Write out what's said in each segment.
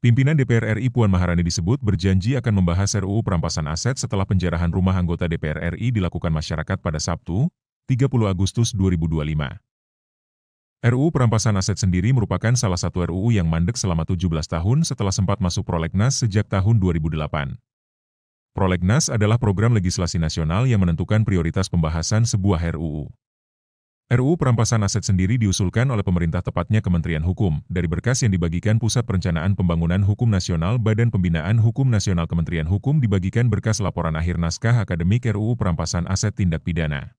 Pimpinan DPR RI Puan Maharani disebut berjanji akan membahas RUU perampasan aset setelah penjarahan rumah anggota DPR RI dilakukan masyarakat pada Sabtu, 30 Agustus 2025. RUU perampasan aset sendiri merupakan salah satu RUU yang mandek selama 17 tahun setelah sempat masuk prolegnas sejak tahun 2008. Prolegnas adalah program legislasi nasional yang menentukan prioritas pembahasan sebuah RUU. RUU perampasan aset sendiri diusulkan oleh pemerintah, tepatnya Kementerian Hukum, dari berkas yang dibagikan Pusat Perencanaan Pembangunan Hukum Nasional Badan Pembinaan Hukum Nasional. Kementerian Hukum dibagikan berkas laporan akhir naskah akademik RUU perampasan aset tindak pidana.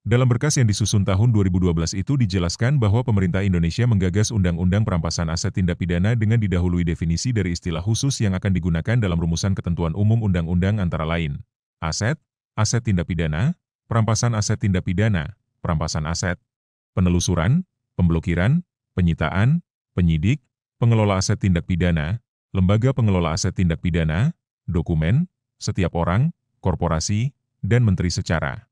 Dalam berkas yang disusun tahun 2012 itu dijelaskan bahwa pemerintah Indonesia menggagas Undang-Undang Perampasan Aset Tindak Pidana dengan didahului definisi dari istilah khusus yang akan digunakan dalam rumusan ketentuan umum undang-undang antara lain: aset, aset tindak pidana, perampasan aset tindak pidana, perampasan aset, penelusuran, pemblokiran, penyitaan, penyidik, pengelola aset tindak pidana, lembaga pengelola aset tindak pidana, dokumen, setiap orang, korporasi, dan menteri secara.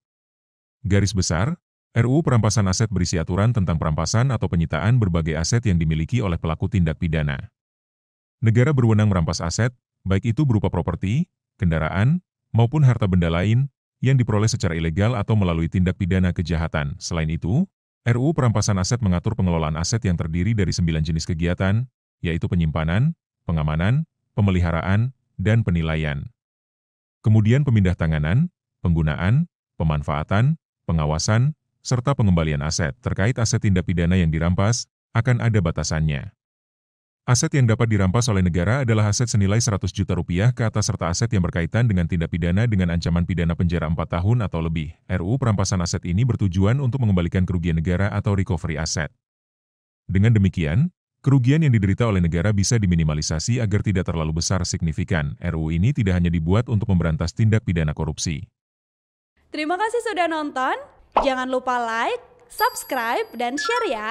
Garis besar, RUU perampasan aset berisi aturan tentang perampasan atau penyitaan berbagai aset yang dimiliki oleh pelaku tindak pidana. Negara berwenang merampas aset, baik itu berupa properti, kendaraan, maupun harta benda lain, yang diperoleh secara ilegal atau melalui tindak pidana kejahatan. Selain itu, RUU perampasan aset mengatur pengelolaan aset yang terdiri dari 9 jenis kegiatan, yaitu penyimpanan, pengamanan, pemeliharaan, dan penilaian. Kemudian pemindahtanganan, penggunaan, pemanfaatan, pengawasan, serta pengembalian aset. Terkait aset tindak pidana yang dirampas, akan ada batasannya. Aset yang dapat dirampas oleh negara adalah aset senilai 100 juta rupiah ke atas serta aset yang berkaitan dengan tindak pidana dengan ancaman pidana penjara 4 tahun atau lebih. RUU perampasan aset ini bertujuan untuk mengembalikan kerugian negara atau recovery aset. Dengan demikian, kerugian yang diderita oleh negara bisa diminimalisasi agar tidak terlalu besar signifikan. RUU ini tidak hanya dibuat untuk memberantas tindak pidana korupsi. Terima kasih sudah nonton. Jangan lupa like, subscribe, dan share ya.